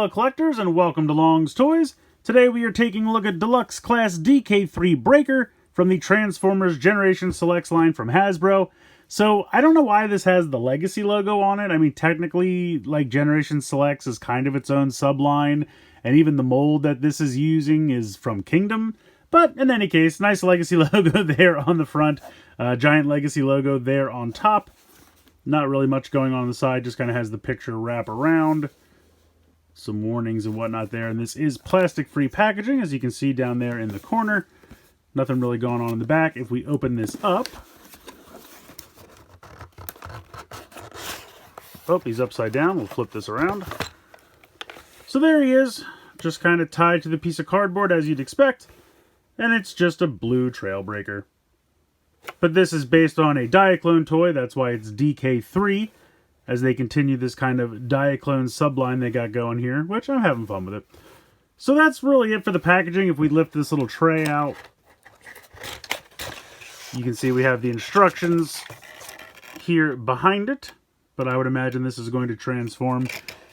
fellow collectors, and welcome to Long's Toys. Today we are taking a look at Deluxe Class DK-3 Breaker from the Transformers Generation Selects line from Hasbro. So, I don't know why this has the Legacy logo on it. I mean, technically, like, Generation Selects is kind of its own subline, and even the mold that this is using is from Kingdom. But, in any case, nice Legacy logo there on the front. Giant Legacy logo there on top. Not really much going on the side, just kind of has the picture wrap around. Some warnings and whatnot there. And this is plastic-free packaging, as you can see down there in the corner. Nothing really going on in the back. If we open this up... Oh, he's upside down. We'll flip this around. So there he is, just kind of tied to the piece of cardboard as you'd expect. And it's just a blue Trailbreaker. But this is based on a Diaclone toy, that's why it's DK-3, as they continue this kind of Diaclone subline they got going here, which I'm having fun with it. So that's really it for the packaging. If we lift this little tray out, you can see we have the instructions here behind it, but I would imagine this is going to transform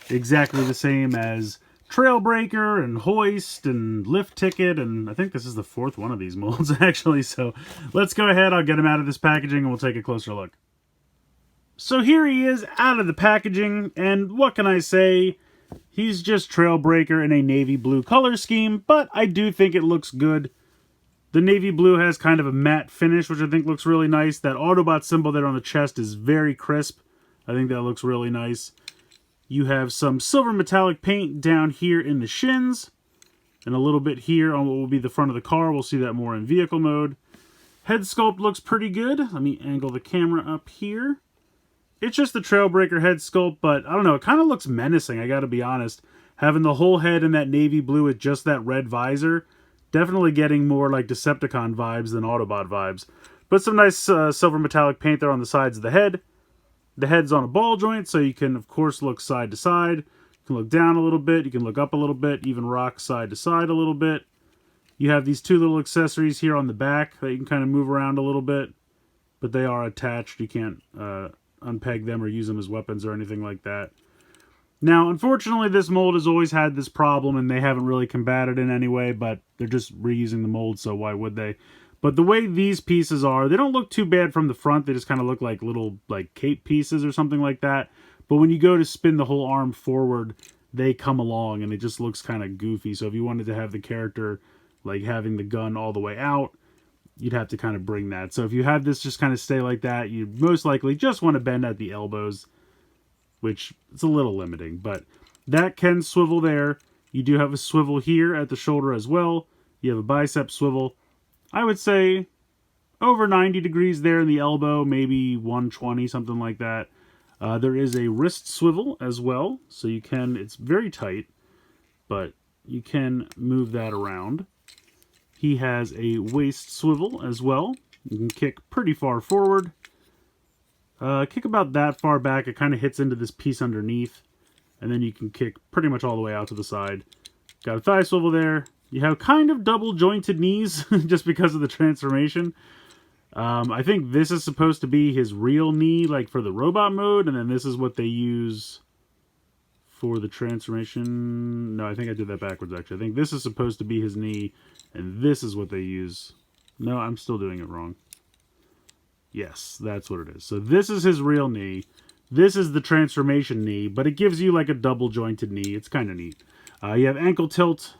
exactly the same as Trailbreaker and Hoist and Lift Ticket, and I think this is the fourth one of these molds actually, so let's go ahead, I'll get him out of this packaging and we'll take a closer look. So here he is out of the packaging, and what can I say? He's just Trailbreaker in a navy blue color scheme, but I do think it looks good. The navy blue has kind of a matte finish, which I think looks really nice. That Autobot symbol there on the chest is very crisp. I think that looks really nice. You have some silver metallic paint down here in the shins, and a little bit here on what will be the front of the car. We'll see that more in vehicle mode. Head sculpt looks pretty good. Let me angle the camera up here. It's just the Trailbreaker head sculpt, but I don't know, it kind of looks menacing, I gotta be honest. Having the whole head in that navy blue with just that red visor, definitely getting more like Decepticon vibes than Autobot vibes. But some nice silver metallic paint there on the sides of the head. The head's on a ball joint, so you can, of course, look side to side. You can look down a little bit, you can look up a little bit, even rock side to side a little bit. You have these two little accessories here on the back that you can kind of move around a little bit, but they are attached. You can't unpeg them or use them as weapons or anything like that. Now, unfortunately, this mold has always had this problem, and they haven't really combated it in any way, but they're just reusing the mold, so why would they? But the way these pieces are, they don't look too bad from the front. They just kind of look like little like cape pieces or something like that. But when you go to spin the whole arm forward, they come along and it just looks kind of goofy. So if you wanted to have the character like having the gun all the way out, you'd have to kind of bring that. So if you have this just kind of stay like that, you most likely just want to bend at the elbows, which is a little limiting. But that can swivel there. You do have a swivel here at the shoulder as well. You have a bicep swivel. I would say over 90 degrees there in the elbow, maybe 120, something like that. There is a wrist swivel as well, so you can, it's very tight, but you can move that around. He has a waist swivel as well. You can kick pretty far forward. Kick about that far back, it kind of hits into this piece underneath, and then you can kick pretty much all the way out to the side. Got a thigh swivel there. You have kind of double jointed knees just because of the transformation. I think this is supposed to be his real knee, like for the robot mode, and then this is what they use for the transformation. No, I think I did that backwards, actually. I think this is supposed to be his knee, and this is what they use. No, I'm still doing it wrong. Yes, that's what it is. So this is his real knee. This is the transformation knee, but it gives you like a double jointed knee. It's kind of neat. You have ankle tilt.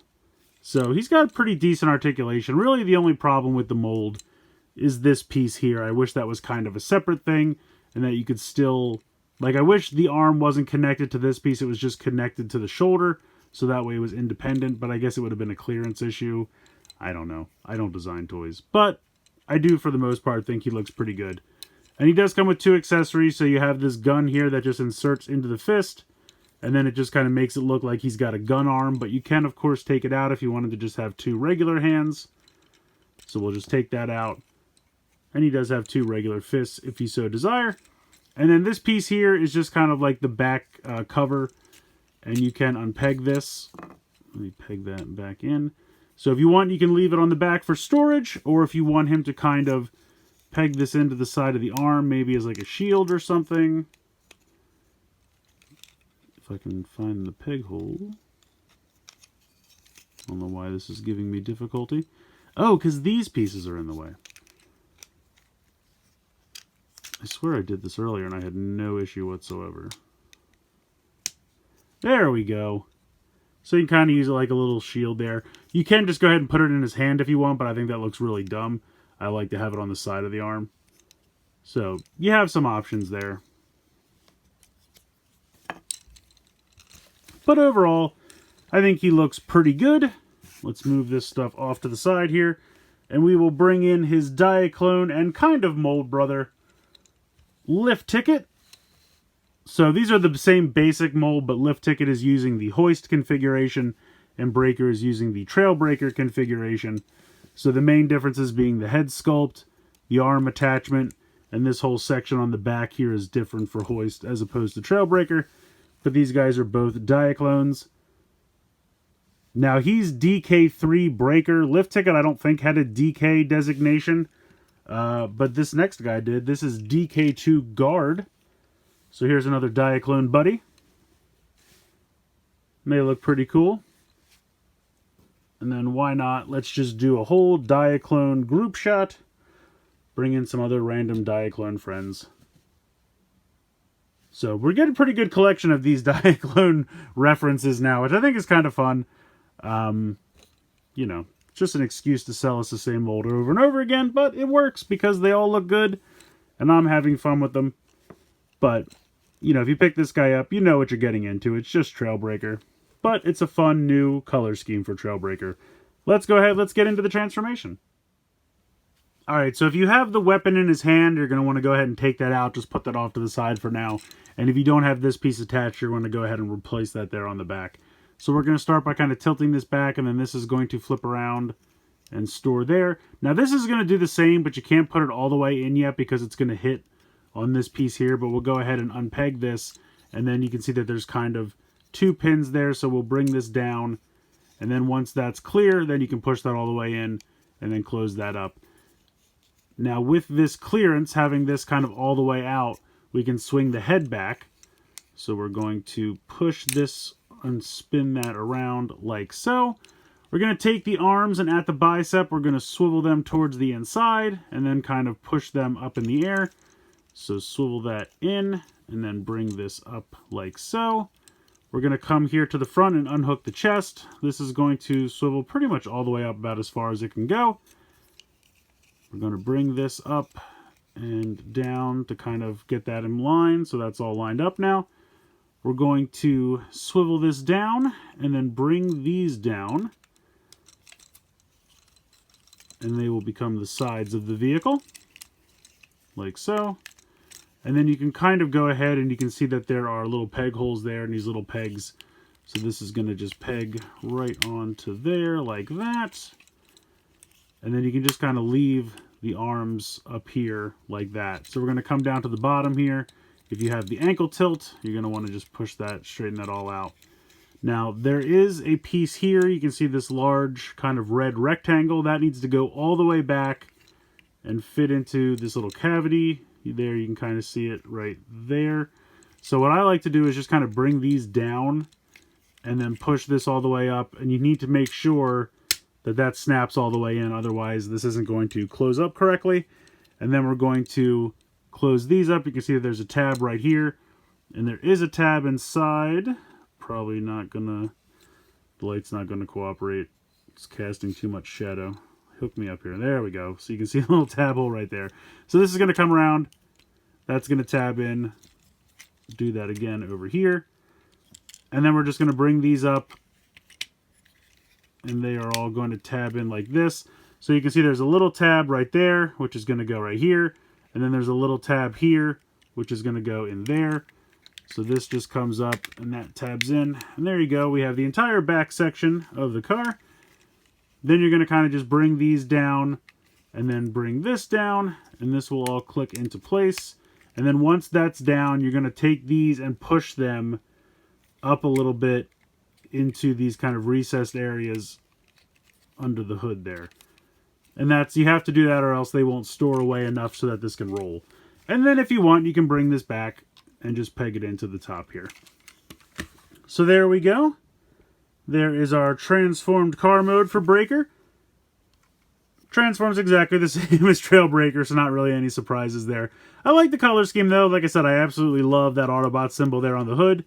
So he's got pretty decent articulation. Really the only problem with the mold is this piece here. I wish that was kind of a separate thing and that you could still... Like, I wish the arm wasn't connected to this piece. It was just connected to the shoulder, so that way it was independent. But I guess it would have been a clearance issue. I don't know. I don't design toys. But I do, for the most part, think he looks pretty good. And he does come with two accessories. So you have this gun here that just inserts into the fist. And then it just kind of makes it look like he's got a gun arm. But you can, of course, take it out if you wanted to just have two regular hands. So we'll just take that out. And he does have two regular fists if you so desire. And then this piece here is just kind of like the back cover. And you can unpeg this. Let me peg that back in. So if you want, you can leave it on the back for storage. Or if you want him to kind of peg this into the side of the arm, maybe as like a shield or something. If I can find the peg hole. I don't know why this is giving me difficulty. Oh, because these pieces are in the way. I swear I did this earlier and I had no issue whatsoever. There we go. So you can kind of use it like a little shield there. You can just go ahead and put it in his hand if you want, but I think that looks really dumb. I like to have it on the side of the arm. So you have some options there. But overall, I think he looks pretty good. Let's move this stuff off to the side here. And we will bring in his Diaclone and kind of mold brother, Lift Ticket. So these are the same basic mold, but Lift Ticket is using the hoist configuration and Breaker is using the Trail Breaker configuration. So the main differences being the head sculpt, the arm attachment, and this whole section on the back here is different for hoist as opposed to Trail Breaker. But these guys are both Diaclones. Now he's DK-3 Breaker. Lift Ticket I don't think had a DK designation. But this next guy did. This is DK-2 Guard. So here's another Diaclone buddy. May look pretty cool. And then why not? Let's just do a whole Diaclone group shot. Bring in some other random Diaclone friends. So we're getting a pretty good collection of these Diaclone references now, which I think is kind of fun. You know, just an excuse to sell us the same mold over and over again, but it works because they all look good, and I'm having fun with them. But, you know, if you pick this guy up, you know what you're getting into. It's just Trailbreaker. But it's a fun new color scheme for Trailbreaker. Let's go ahead, let's get into the transformation. Alright, so if you have the weapon in his hand, you're going to want to go ahead and take that out. Just put that off to the side for now. And if you don't have this piece attached, you're going to go ahead and replace that there on the back. So we're going to start by kind of tilting this back, and then this is going to flip around and store there. Now this is going to do the same, but you can't put it all the way in yet because it's going to hit on this piece here. But we'll go ahead and unpeg this, and then you can see that there's kind of 2 pins there. So we'll bring this down, and then once that's clear, then you can push that all the way in and then close that up. Now with this clearance, having this kind of all the way out, we can swing the head back. So we're going to push this and spin that around like so. We're going to take the arms, and at the bicep we're going to swivel them towards the inside and then kind of push them up in the air. So swivel that in and then bring this up like so. We're going to come here to the front and unhook the chest. This is going to swivel pretty much all the way up about as far as it can go. We're going to bring this up and down to kind of get that in line, so that's all lined up now. We're going to swivel this down and then bring these down, and they will become the sides of the vehicle, like so. And then you can kind of go ahead and you can see that there are little peg holes there and these little pegs. So this is going to just peg right onto there like that. And then you can just kind of leave the arms up here like that. So we're going to come down to the bottom here. If you have the ankle tilt, you're going to want to just push that, straighten that all out. Now, there is a piece here. You can see this large kind of red rectangle. That needs to go all the way back and fit into this little cavity. There, you can kind of see it right there. So what I like to do is just kind of bring these down and then push this all the way up. And you need to make sure that that snaps all the way in. Otherwise, this isn't going to close up correctly. And then we're going to close these up. You can see that there's a tab right here, and there is a tab inside. Probably not gonna, the light's not gonna cooperate. It's casting too much shadow. Hook me up here. There we go. So you can see a little tab hole right there. So this is gonna come around. That's gonna tab in. Do that again over here. And then we're just gonna bring these up, and they are all going to tab in like this. So you can see there's a little tab right there, which is gonna go right here. And then there's a little tab here, which is going to go in there. So this just comes up and that tabs in. And there you go. We have the entire back section of the car. Then you're going to kind of just bring these down and then bring this down. And this will all click into place. And then once that's down, you're going to take these and push them up a little bit into these kind of recessed areas under the hood there. And that's, you have to do that or else they won't store away enough so that this can roll. And then if you want, you can bring this back and just peg it into the top here. So there we go. There is our transformed car mode for Breaker. Transforms exactly the same as Trailbreaker, so not really any surprises there. I like the color scheme, though. Like I said, I absolutely love that Autobot symbol there on the hood.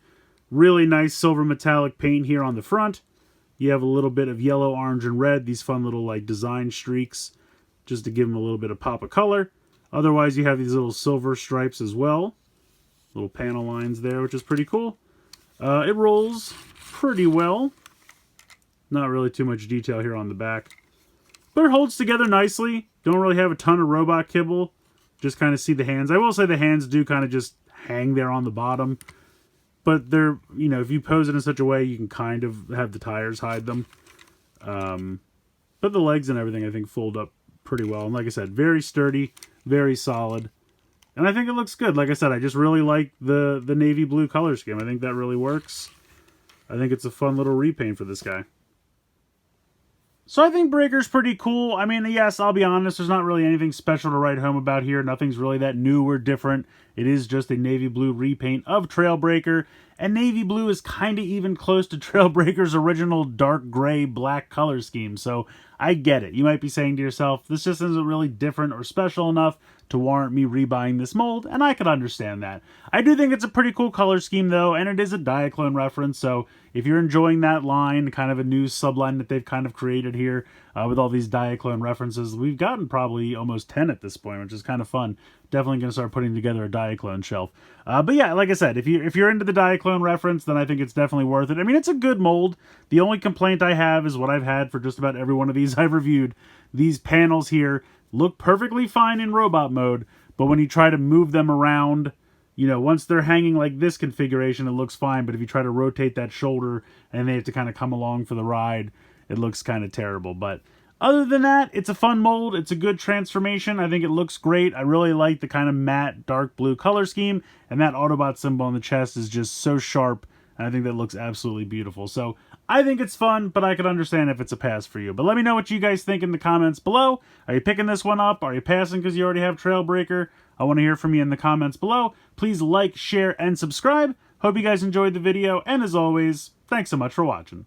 Really nice silver metallic paint here on the front. You have a little bit of yellow, orange, and red. These fun little like design streaks just to give them a little bit of pop of color. Otherwise, you have these little silver stripes as well. Little panel lines there, which is pretty cool. It rolls pretty well. Not really too much detail here on the back. But it holds together nicely. Don't really have a ton of robot kibble. Just kind of see the hands. I will say the hands do kind of just hang there on the bottom. But they're, you know, if you pose it in such a way, you can kind of have the tires hide them. But the legs and everything, I think, fold up pretty well. And like I said, very sturdy, very solid. And I think it looks good. Like I said, I just really like the navy blue color scheme. I think that really works. I think it's a fun little repaint for this guy. So I think Breaker's pretty cool. I mean, yes, I'll be honest, there's not really anything special to write home about here. Nothing's really that new or different. It is just a navy blue repaint of Trailbreaker. And navy blue is kind of even close to Trailbreaker's original dark gray black color scheme. So I get it. You might be saying to yourself, this just isn't really different or special enough to warrant me rebuying this mold, and I could understand that. I do think it's a pretty cool color scheme, though, and it is a Diaclone reference, so if you're enjoying that line, kind of a new subline that they've kind of created here with all these Diaclone references, we've gotten probably almost 10 at this point, which is kind of fun. Definitely going to start putting together a Diaclone shelf. But yeah, like I said, if you're into the Diaclone reference, then I think it's definitely worth it. I mean, it's a good mold. The only complaint I have is what I've had for just about every one of these I've reviewed. These panels here look perfectly fine in robot mode, but when you try to move them around, you know, once they're hanging like this configuration, it looks fine, but if you try to rotate that shoulder and they have to kind of come along for the ride, it looks kind of terrible. But other than that, it's a fun mold. It's a good transformation. I think it looks great. I really like the kind of matte dark blue color scheme, and that Autobot symbol on the chest is just so sharp, and I think that looks absolutely beautiful. So I think it's fun, but I could understand if it's a pass for you. But let me know what you guys think in the comments below. Are you picking this one up? Are you passing because you already have Trailbreaker? I want to hear from you in the comments below. Please like, share, and subscribe. Hope you guys enjoyed the video, and as always, thanks so much for watching.